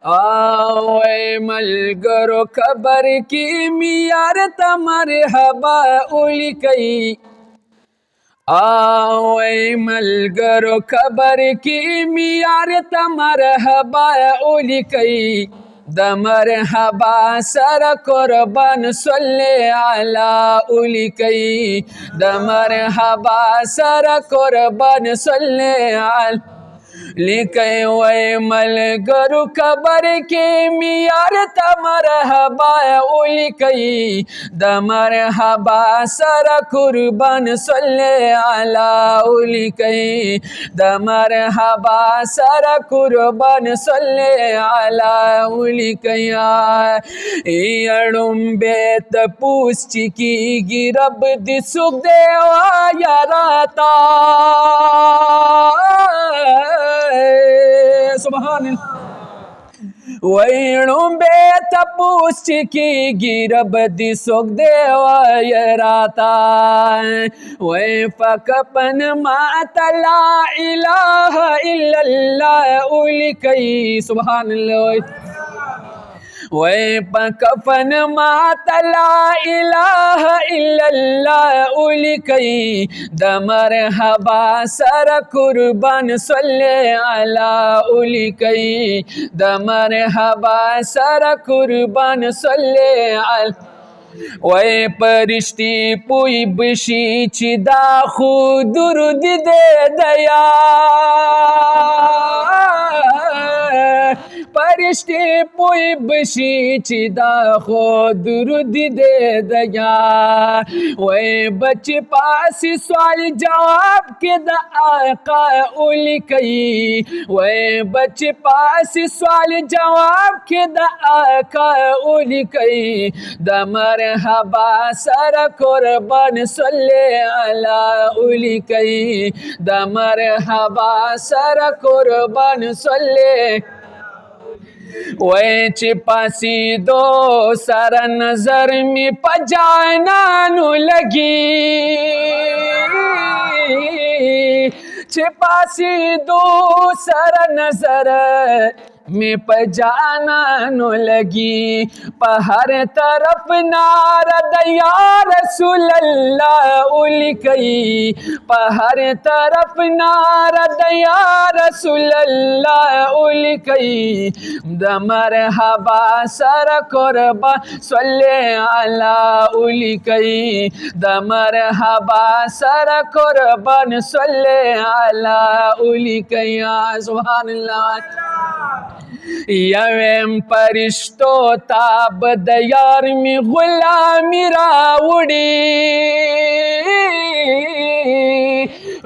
आओ मलगरो खबर की मियार तमरे हबा उली कई। आओ मलगरो खबर की मियार तमर हबा उली कई। दमर हबा सर कुर्बान सल्ले अला उली कई। दमर हबा सर कुर्बान सल्ले अला लिखे वे मलगरु खबर के मियार तमर हबा उली कई। दमर हबा सर कुर्बान सल्ले अला उली कई। दमर हबा सर कुर्बान सल्ले अला उली कया। बेत पूछी की गिरब दिसुख देवा याराता। सुभान वैणु बेत पूछ की गिरब दिसुख देवा यराता। वै फकपन मातला इलाहा इल्लल्लाह उली कई। सुभान अल्लाह। वै पकफन मातला इलाहा इल्लल्लाह उली कई। दमर हबा सर कुर्बान सल्ले अला उली कई। दमर हबा सर कुर्बान सल्ले अला। वै परिश्ती पुई बशी चिदा खुदुरुद दे दया। परिश्ते पुई बशी चिदा खुदुरुद दे दया। वै बच पास सवाल जवाब के द आका उली कई। वै बच पास सवाल जवाब के द आका उली कई। दमर हबा सर कुर्बान सल्ले अला उली कई। दमर हबा सर कुर्बान सल्ले। वै चिपासी दो सर नजर में पजाना नु लगी। छिपासी दो सर नजर में पजाना नु लगी। पहर तरफ नारद या रसूल अल्लाह उली कई। पहर तरफ नारद या रसूल अल्लाह उली कई। दमर हबा सर कुर्बा सल्ले अला उली कई। दमर हबा सर कुर्बान सल्ले अला उली कई। सुभान अल्लाह। यवेम परिश्तो ताब दयार में गुलामी राउड़ी।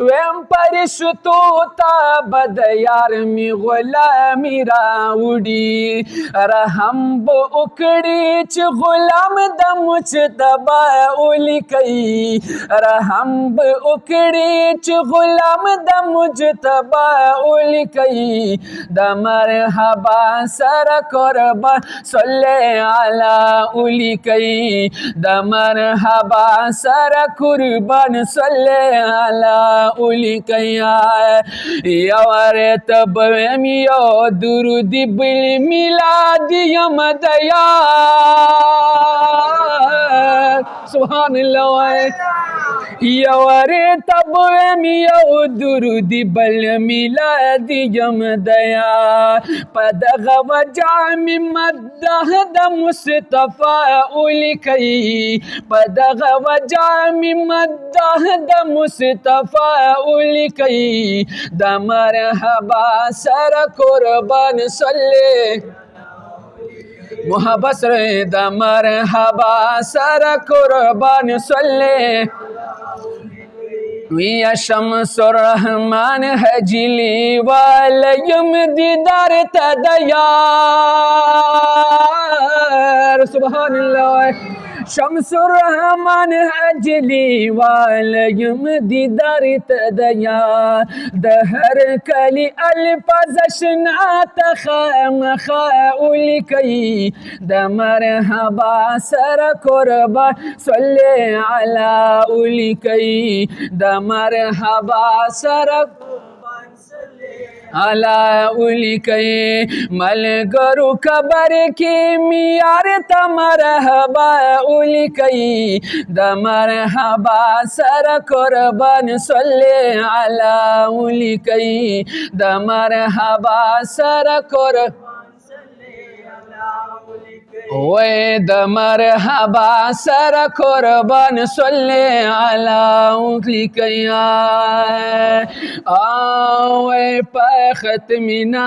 वेम परिश्तो ताब दयार में गुलामी राउड़ी। रहम बो उकड़ी च गुलाम दमुच दबा उली कई। रहम बो उकड़ी च गुलाम दमुच दबा उली कई। दमर हबा सर कुर्बा सल्ले अला उली कई। दमर हबा सर कुर्बान सल्ले अला उली कया। यवर तब मियो दुरुदी बिल मिलादी यमदया। सुभान अल्लाह। यवरे तब मियो दुरुदी बल मिलादी यमदया। पदग वजाम मद्दह द मुस्तफा उली कई। पदग वजाम मद्दह द मुस्तफा उली कई। दमर हबा सर कुर्बान सल्ले मोहब्बत रे। दमर हबा सर कुर्बान सल्ले। विया शम्सुर रहमान हजिली वालयम दीदार तदया। सुभान अल्लाह। शम्सुर रहमान हजली वालयम दीदार तदया। दहर कली अल्फजशना तखम उली कई। दमर हबा सर कुर्बा सल्ले अला उली कई। दमर हबा सर कुर्बान सल्ले अला उलिकई मलगरु खबर की मियार तमरहबा उलिकई दमरहबा सर कुर्बान सल्ले अला उलिकई दमरहबा सर कुर ओए दमरहबा सर कुर्बान सल्ले अला उलिकई ओए पखत मिना